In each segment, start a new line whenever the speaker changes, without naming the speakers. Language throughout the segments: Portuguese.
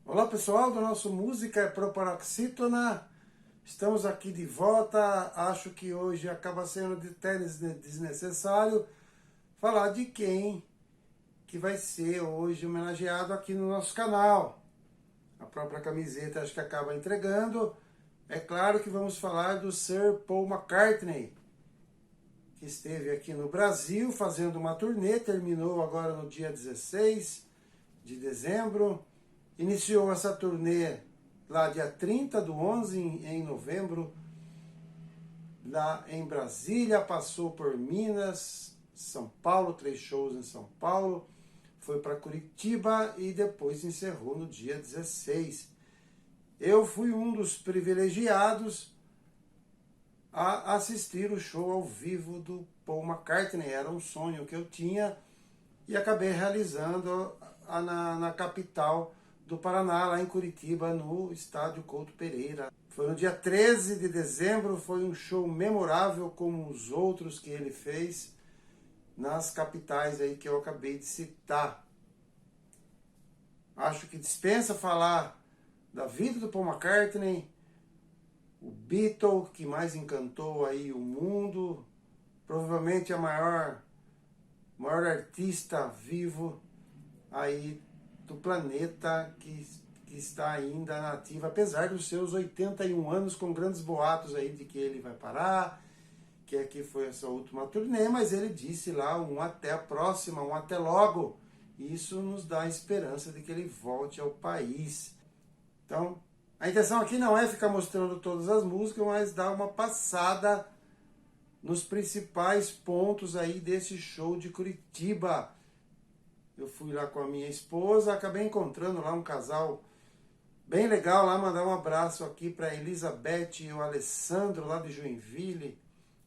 Olá pessoal do nosso Música é Proparoxítona. Estamos aqui de volta. Acho que hoje acaba sendo de tênis desnecessário falar de quem que vai ser hoje homenageado aqui no nosso canal. A própria camiseta acho que acaba entregando. É claro que vamos falar do Sir Paul McCartney, que esteve aqui no Brasil fazendo uma turnê, terminou agora no dia 16 de dezembro. Iniciou essa turnê lá dia 30/11, em novembro, lá em Brasília, passou por Minas, São Paulo, 3 shows em São Paulo, foi para Curitiba e depois encerrou no dia 16. Eu fui um dos privilegiados a assistir o show ao vivo do Paul McCartney. Era um sonho que eu tinha e acabei realizando na capital do Paraná, lá em Curitiba, no estádio Couto Pereira. Foi no dia 13 de dezembro, foi um show memorável como os outros que ele fez nas capitais aí que eu acabei de citar. Acho que dispensa falar da vida do Paul McCartney, o Beatle que mais encantou aí o mundo, provavelmente a maior artista vivo aí do planeta que está ainda nativa, apesar dos seus 81 anos, com grandes boatos aí de que ele vai parar, que aqui foi a sua última turnê, mas ele disse lá um até a próxima, um até logo. Isso nos dá a esperança de que ele volte ao país. Então, a intenção aqui não é ficar mostrando todas as músicas, mas dar uma passada nos principais pontos aí desse show de Curitiba. Eu fui lá com a minha esposa, acabei encontrando lá um casal bem legal lá, mandar um abraço aqui para Elizabeth e o Alessandro lá de Joinville,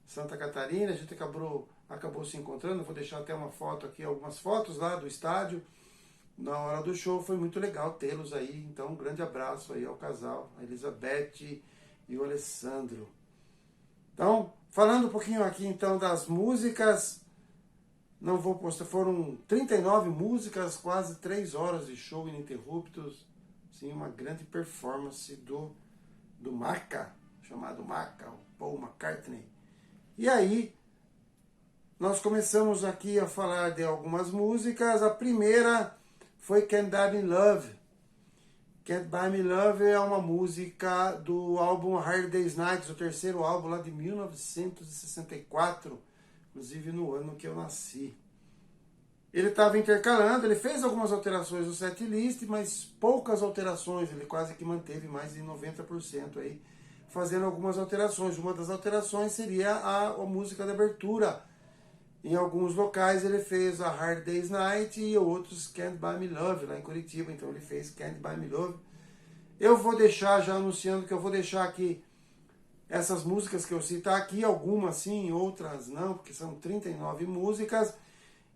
Santa Catarina. A gente acabou se encontrando, vou deixar até uma foto aqui, algumas fotos lá do estádio. Na hora do show foi muito legal tê-los aí, então um grande abraço aí ao casal, a Elizabeth e o Alessandro. Então, falando um pouquinho aqui então das músicas, não vou postar, foram 39 músicas, quase 3 horas de show ininterruptos. Sim, uma grande performance do Maca, chamado Maca, o Paul McCartney. E aí, nós começamos aqui a falar de algumas músicas. A primeira foi Can't Buy Me Love. Can't Buy Me Love é uma música do álbum Hard Day's Night, o terceiro álbum lá de 1964, inclusive no ano que eu nasci. Ele estava intercalando, ele fez algumas alterações no setlist, mas poucas alterações, ele quase que manteve mais de 90% aí, fazendo algumas alterações. Uma das alterações seria a música de abertura. Em alguns locais ele fez a Hard Day's Night e outros Can't Buy Me Love, lá em Curitiba, então ele fez Can't Buy Me Love. Eu vou deixar, já anunciando que eu vou deixar aqui essas músicas que eu citar aqui, algumas sim, outras não, porque são 39 músicas,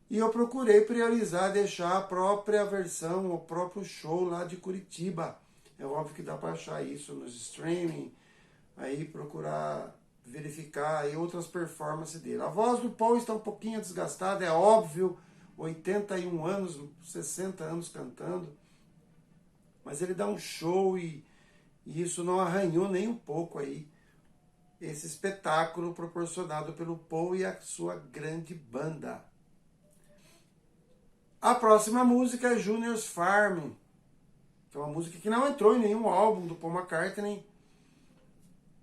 e eu procurei priorizar, deixar a própria versão, o próprio show lá de Curitiba. É óbvio que dá para achar isso nos streaming, aí procurar verificar aí outras performances dele. A voz do Paul está um pouquinho desgastada, é óbvio, 81 anos, 60 anos cantando, mas ele dá um show e isso não arranhou nem um pouco aí esse espetáculo proporcionado pelo Paul e a sua grande banda. A próxima música é Junior's Farm, que é uma música que não entrou em nenhum álbum do Paul McCartney,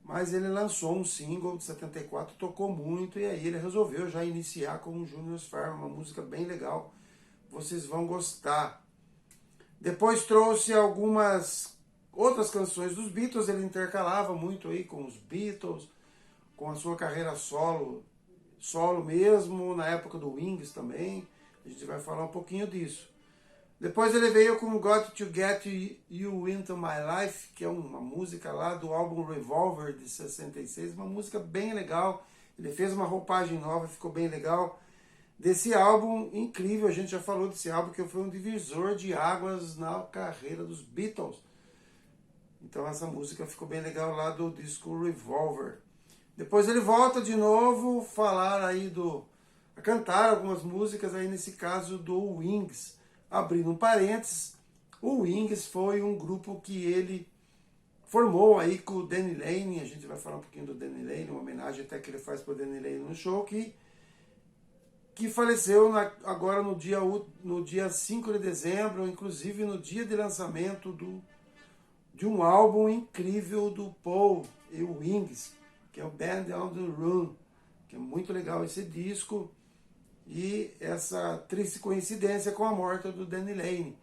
mas ele lançou um single de 74, tocou muito, e aí ele resolveu já iniciar com o Junior's Farm, uma música bem legal, vocês vão gostar. Depois trouxe algumas outras canções dos Beatles, ele intercalava muito aí com os Beatles, com a sua carreira solo mesmo, na época do Wings também, a gente vai falar um pouquinho disso. Depois ele veio com Got to Get You Into My Life, que é uma música lá do álbum Revolver de 66, uma música bem legal. Ele fez uma roupagem nova, ficou bem legal. Desse álbum incrível, a gente já falou desse álbum, que foi um divisor de águas na carreira dos Beatles. Então essa música ficou bem legal lá do disco Revolver. Depois ele volta de novo a cantar algumas músicas, aí nesse caso do Wings. Abrindo um parênteses, O Wings foi um grupo que ele formou aí com o Danny Lane, a gente vai falar um pouquinho do Danny Lane, uma homenagem até que ele faz para o Danny Lane no show, que faleceu agora no dia 5 de dezembro, inclusive no dia de lançamento de um álbum incrível do Paul e o Wings, que é o Band on the Run, que é muito legal esse disco, e essa triste coincidência com a morte do Danny Lane.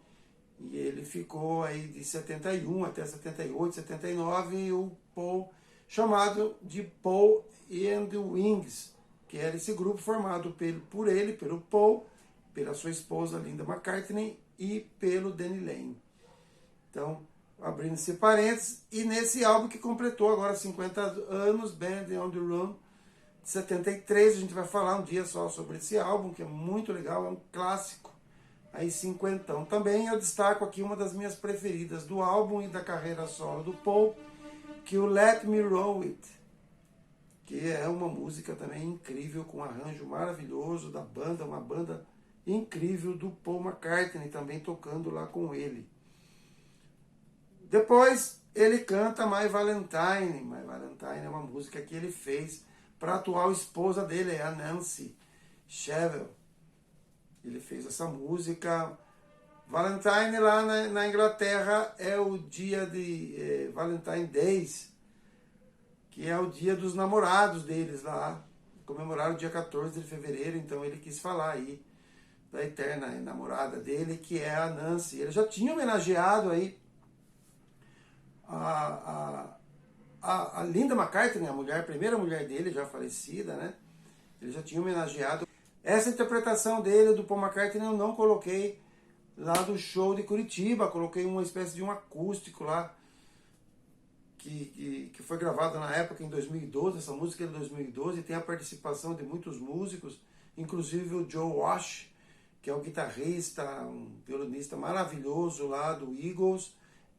E ele ficou aí de 71 até 78, 79, e o Paul, chamado de Paul and the Wings, que era esse grupo formado por ele, pelo Paul, pela sua esposa Linda McCartney e pelo Danny Lane. Então, abrindo esse parênteses, e nesse álbum que completou agora 50 anos, Band on the Run, de 73, a gente vai falar um dia só sobre esse álbum, que é muito legal, é um clássico, aí cinquentão. Também eu destaco aqui uma das minhas preferidas do álbum e da carreira solo do Paul, que é o Let Me Roll It, que é uma música também incrível, com um arranjo maravilhoso da banda, uma banda incrível do Paul McCartney, também tocando lá com ele. Depois ele canta My Valentine. My Valentine é uma música que ele fez para a atual esposa dele, a Nancy Shevell. Ele fez essa música. Valentine lá na Inglaterra é o dia de Valentine Days, que é o dia dos namorados deles lá. Comemoraram o dia 14 de fevereiro, então ele quis falar aí da eterna namorada dele, que é a Nancy. Ele já tinha homenageado aí a Linda McCartney, a primeira mulher dele, já falecida, né? Ele já tinha homenageado. Essa interpretação dele, do Paul McCartney, eu não coloquei lá do show de Curitiba, coloquei uma espécie de um acústico lá, que foi gravado na época, em 2012, essa música é de 2012, e tem a participação de muitos músicos, inclusive o Joe Walsh, que é um guitarrista, um violonista maravilhoso lá do Eagles,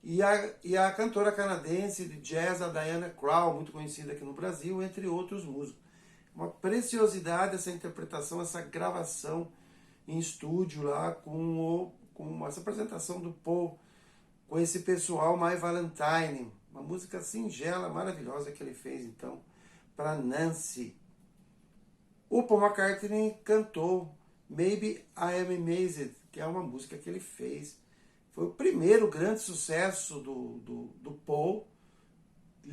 e a cantora canadense de jazz, a Diana Krall, muito conhecida aqui no Brasil, entre outros músicos. Uma preciosidade essa interpretação, essa gravação em estúdio lá, com essa apresentação do Paul, com esse pessoal, My Valentine, uma música singela, maravilhosa que ele fez então para Nancy. O Paul McCartney cantou Maybe I Am Amazed, que é uma música que ele fez. Foi o primeiro grande sucesso do Paul,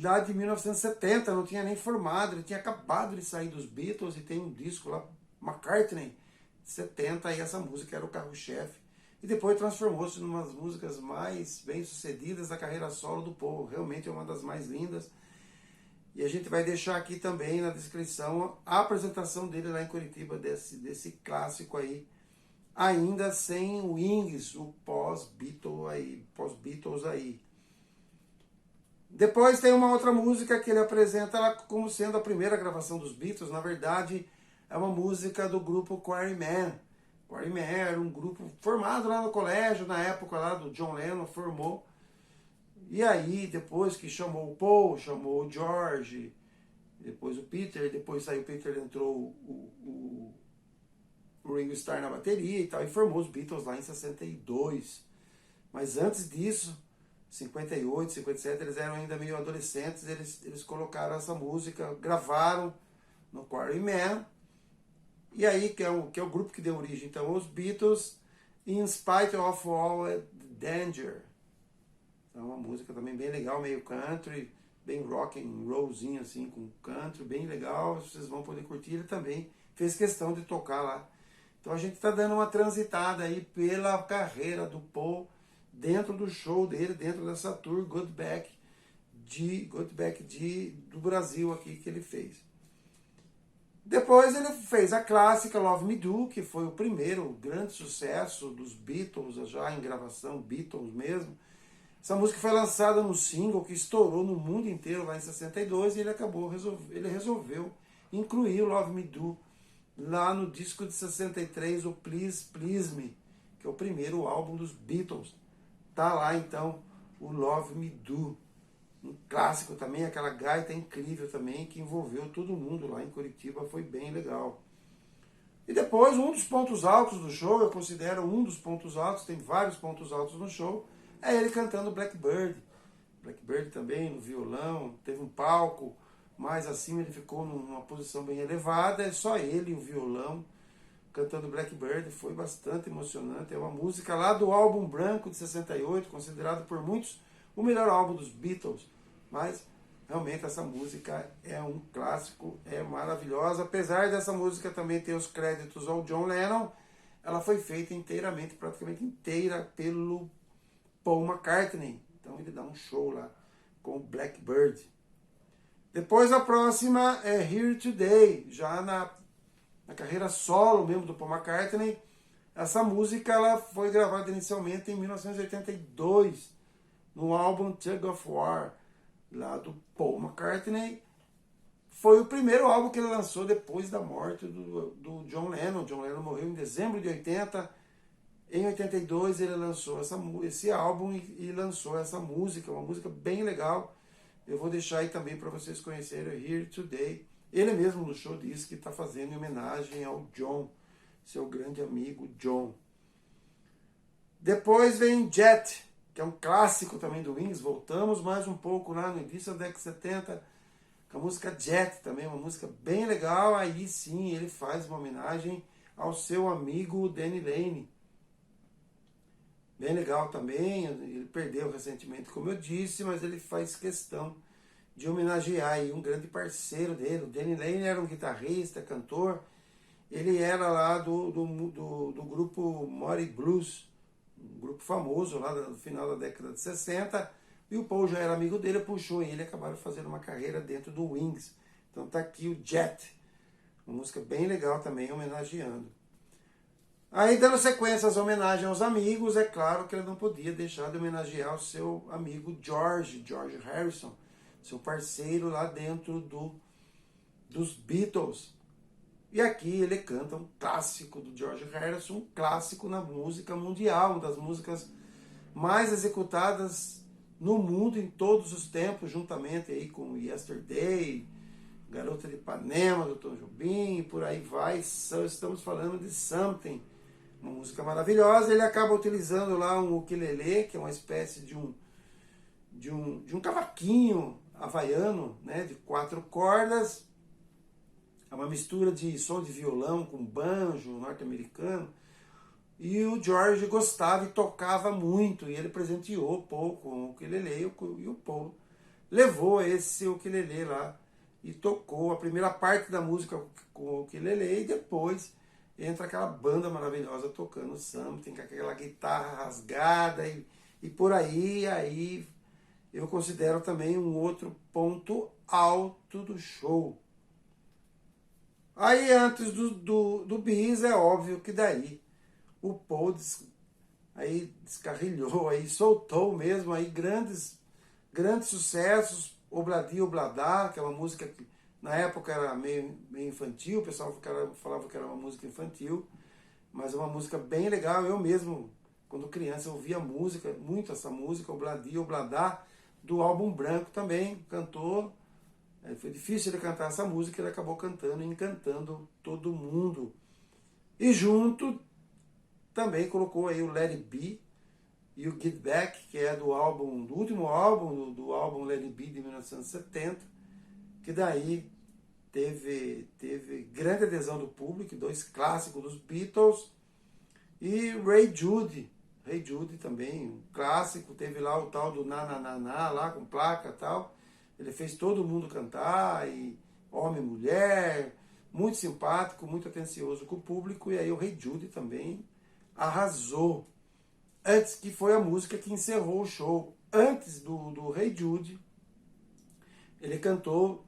lá de 1970, não tinha nem formado, ele tinha acabado de sair dos Beatles, e tem um disco lá, McCartney, 70, e essa música era o carro-chefe. E depois transformou-se em uma das músicas mais bem-sucedidas da carreira solo do Paul, realmente é uma das mais lindas. E a gente vai deixar aqui também na descrição a apresentação dele lá em Curitiba, desse clássico aí, ainda sem o Wings, o pós-Beatles aí. Depois tem uma outra música que ele apresenta ela como sendo a primeira gravação dos Beatles. Na verdade, é uma música do grupo Quarrymen. Quarrymen era um grupo formado lá no colégio, na época lá do John Lennon, formou. E aí, depois que chamou o Paul, chamou o George, depois o Peter, depois saiu o Peter, entrou o Ringo Starr na bateria e tal, e formou os Beatles lá em 62. Mas antes disso, 58, 57, eles eram ainda meio adolescentes, eles colocaram essa música, gravaram no Quarrymen, e aí que é o grupo que deu origem então aos Beatles, In Spite of All Danger. Então é uma música também bem legal, meio country, bem rock and rollzinho assim, com country, bem legal, vocês vão poder curtir. Ele também fez questão de tocar lá. Então a gente está dando uma transitada aí pela carreira do Paul, dentro do show dele, dentro dessa tour Good Back do Brasil aqui que ele fez. Depois ele fez a clássica Love Me Do, que foi o primeiro grande sucesso dos Beatles, já em gravação, Beatles mesmo. Essa música foi lançada no single, que estourou no mundo inteiro lá em 62, e ele resolveu incluir o Love Me Do lá no disco de 63, o Please Please Me, que é o primeiro álbum dos Beatles. Tá lá então o Love Me Do, um clássico também, aquela gaita incrível também, que envolveu todo mundo lá em Curitiba, foi bem legal. E depois, um dos pontos altos do show, eu considero um dos pontos altos, tem vários pontos altos no show, é ele cantando Blackbird. Blackbird também no violão, teve um palco, mais acima ele ficou numa posição bem elevada, é só ele e o violão cantando Blackbird, foi bastante emocionante. É uma música lá do álbum branco de 68, considerado por muitos o melhor álbum dos Beatles, mas realmente essa música é um clássico, é maravilhosa. Apesar dessa música também ter os créditos ao John Lennon, ela foi feita inteiramente, praticamente inteira, pelo Paul McCartney. Então ele dá um show lá com o Blackbird. Depois a próxima é Here Today, já na carreira solo mesmo do Paul McCartney. Essa música ela foi gravada inicialmente em 1982, no álbum Tug of War, lá do Paul McCartney. Foi o primeiro álbum que ele lançou depois da morte do John Lennon. John Lennon morreu em dezembro de 80. Em 82 ele lançou esse álbum e lançou essa música, uma música bem legal. Eu vou deixar aí também para vocês conhecerem, Here Today. Ele mesmo no show disse que está fazendo em homenagem ao John, seu grande amigo John. Depois vem Jet, que é um clássico também do Wings. Voltamos mais um pouco lá no início da década de 70, com a música Jet também, uma música bem legal. Aí sim ele faz uma homenagem ao seu amigo Danny Lane. Bem legal também, ele perdeu recentemente, como eu disse, mas ele faz questão de homenagear aí um grande parceiro dele. O Danny Lane era um guitarrista, cantor, ele era lá do grupo Moody Blues, um grupo famoso lá no final da década de 60, e o Paul já era amigo dele, puxou ele e acabaram fazendo uma carreira dentro do Wings. Então tá aqui o Jet, uma música bem legal também, homenageando. Aí, dando sequência às homenagens aos amigos, é claro que ele não podia deixar de homenagear o seu amigo George Harrison, seu parceiro lá dentro dos Beatles. E aqui ele canta um clássico do George Harrison, um clássico na música mundial, uma das músicas mais executadas no mundo em todos os tempos, juntamente aí com Yesterday, Garota de Ipanema, do Tom Jobim, e por aí vai. Estamos falando de Something, uma música maravilhosa. Ele acaba utilizando lá um ukulele, que é uma espécie de um cavaquinho havaiano, né, de 4 cordas. É uma mistura de som de violão com banjo norte-americano. E o George gostava e tocava muito, e ele presenteou o Paul com o ukulele, e o Paul levou esse ukulele lá e tocou a primeira parte da música com o ukulele, e depois entra aquela banda maravilhosa tocando Something, com aquela guitarra rasgada e por aí eu considero também um outro ponto alto do show. Aí antes do Bis, é óbvio que daí o Paul aí descarrilhou, aí soltou mesmo aí grandes sucessos. Obladi Obladá, que é uma música que na época era meio infantil, o pessoal falava que era uma música infantil, mas é uma música bem legal. Eu mesmo, quando criança, ouvia muito essa música, Obladi Obladá, do álbum branco também, cantou. Foi difícil ele cantar essa música, ele acabou cantando e encantando todo mundo. E junto também colocou aí o Let It Be e o Get Back, que é do último álbum, do álbum Let It Be de 1970, que daí teve grande adesão do público, 2 clássicos dos Beatles. E Ray Jude também, um clássico, teve lá o tal do Na Na Na Na, lá com placa e tal. Ele fez todo mundo cantar, e homem e mulher, muito simpático, muito atencioso com o público. E aí o Ray Jude também arrasou. Antes, que foi a música que encerrou o show. Antes do Ray Jude, ele cantou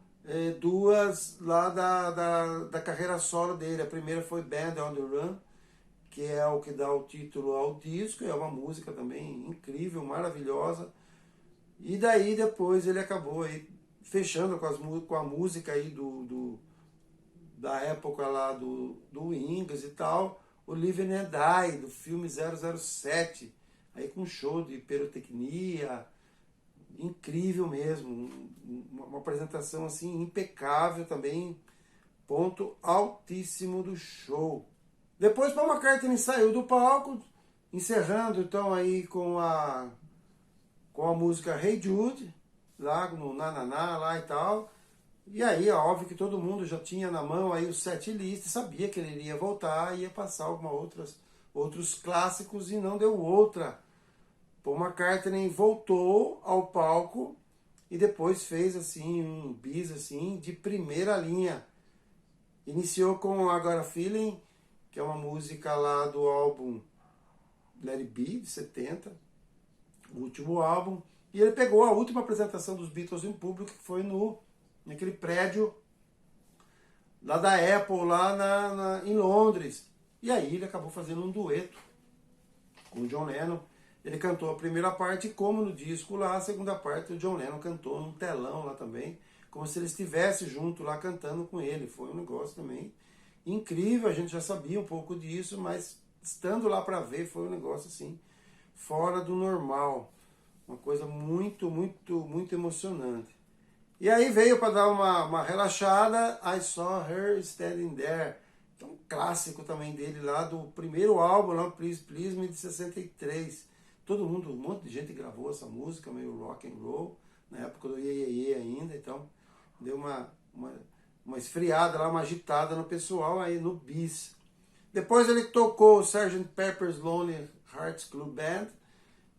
2 lá da carreira solo dele. A primeira foi Band on the Run, que é o que dá o título ao disco, é uma música também incrível, maravilhosa. E daí depois ele acabou aí fechando com a música aí da época lá do Wings e tal, o Live and Die, do filme 007, aí com um show de pirotecnia, incrível mesmo, uma apresentação assim impecável também, ponto altíssimo do show. Depois Paul McCartney saiu do palco, encerrando então aí com a com a música Hey Jude, lá no Nananá, lá e tal. E aí, é óbvio que todo mundo já tinha na mão aí o set list, sabia que ele iria voltar e ia passar outros clássicos, e não deu outra. Paul McCartney voltou ao palco e depois fez assim um bis assim de primeira linha. Iniciou com I Got a Feeling, que é uma música lá do álbum Let It Be, de 70, o último álbum. E ele pegou a última apresentação dos Beatles em público, que foi naquele prédio lá da Apple, lá em Londres. E aí ele acabou fazendo um dueto com o John Lennon. Ele cantou a primeira parte, como no disco lá, a segunda parte o John Lennon cantou num telão lá também, como se ele estivesse junto lá cantando com ele. Foi um negócio também incrível, a gente já sabia um pouco disso, mas estando lá para ver foi um negócio assim, fora do normal. Uma coisa muito, muito, muito emocionante. E aí veio para dar uma relaxada, I Saw Her Standing There, que é um clássico também dele lá, do primeiro álbum, lá, Please Please Me, de 63. Todo mundo, um monte de gente gravou essa música, meio rock and roll, na época do Ye Ye Ye ainda, então deu uma esfriada lá, uma agitada no pessoal aí no bis. Depois ele tocou o Sgt. Pepper's Lonely Hearts Club Band,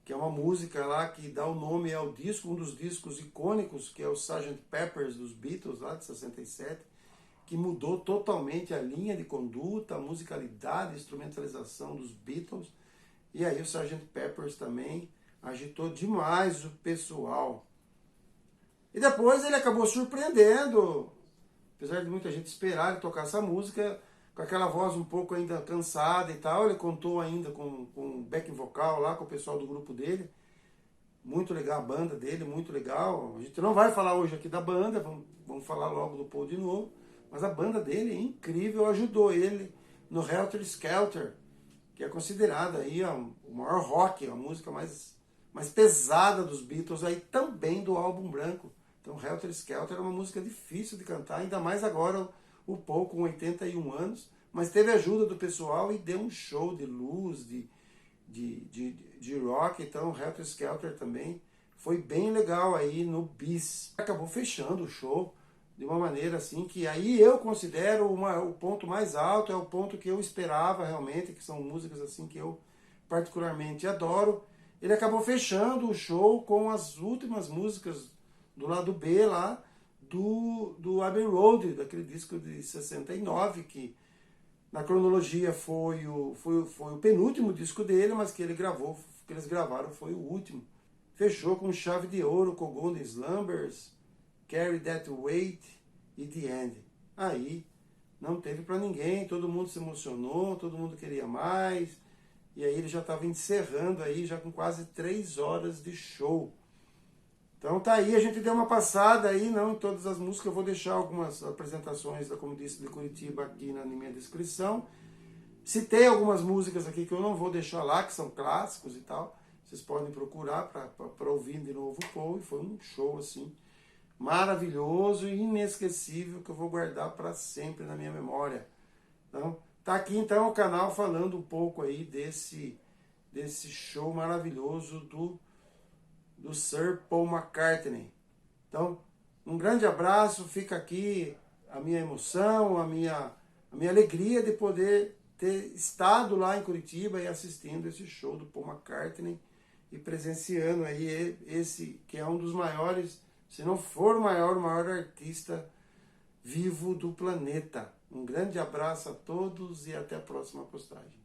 que é uma música lá que dá o nome ao disco, um dos discos icônicos, que é o Sgt. Pepper's dos Beatles, lá de 67, que mudou totalmente a linha de conduta, a musicalidade, a instrumentalização dos Beatles. E aí o Sgt. Pepper's também agitou demais o pessoal. E depois ele acabou surpreendendo, apesar de muita gente esperar ele tocar essa música, com aquela voz um pouco ainda cansada e tal. Ele contou ainda com backing vocal lá, com o pessoal do grupo dele. Muito legal a banda dele, muito legal. A gente não vai falar hoje aqui da banda, vamos falar logo do Paul de novo. Mas a banda dele é incrível, ajudou ele no Helter Skelter, que é considerada aí o maior rock, a música mais pesada dos Beatles, aí também do álbum branco. Então Helter Skelter é uma música difícil de cantar, ainda mais agora o Paul com 81 anos, mas teve ajuda do pessoal e deu um show de luz, de rock. Então Helter Skelter também foi bem legal aí no bis. Acabou fechando o show de uma maneira assim que aí eu considero o ponto mais alto, é o ponto que eu esperava realmente, que são músicas assim que eu particularmente adoro. Ele acabou fechando o show com as últimas músicas do lado B lá, do Abbey Road, daquele disco de 69, que na cronologia foi o penúltimo disco dele, mas que eles gravaram foi o último. Fechou com chave de ouro, com Golden Slumbers, Carry That Weight e The End. Aí não teve para ninguém, todo mundo se emocionou, todo mundo queria mais, e aí ele já estava encerrando aí, já com quase 3 horas de show. Então tá aí, a gente deu uma passada aí, não em todas as músicas, eu vou deixar algumas apresentações da Como Disse de Curitiba aqui na minha descrição. Citei algumas músicas aqui que eu não vou deixar lá, que são clássicos e tal, vocês podem procurar para ouvir de novo o Paul, e foi um show assim, maravilhoso e inesquecível, que eu vou guardar para sempre na minha memória. Então, tá aqui então o canal falando um pouco aí desse show maravilhoso do Sir Paul McCartney. Então, um grande abraço, fica aqui a minha emoção, a minha alegria de poder ter estado lá em Curitiba e assistindo esse show do Paul McCartney e presenciando aí esse que é um dos maiores, se não for o maior artista vivo do planeta. Um grande abraço a todos e até a próxima postagem.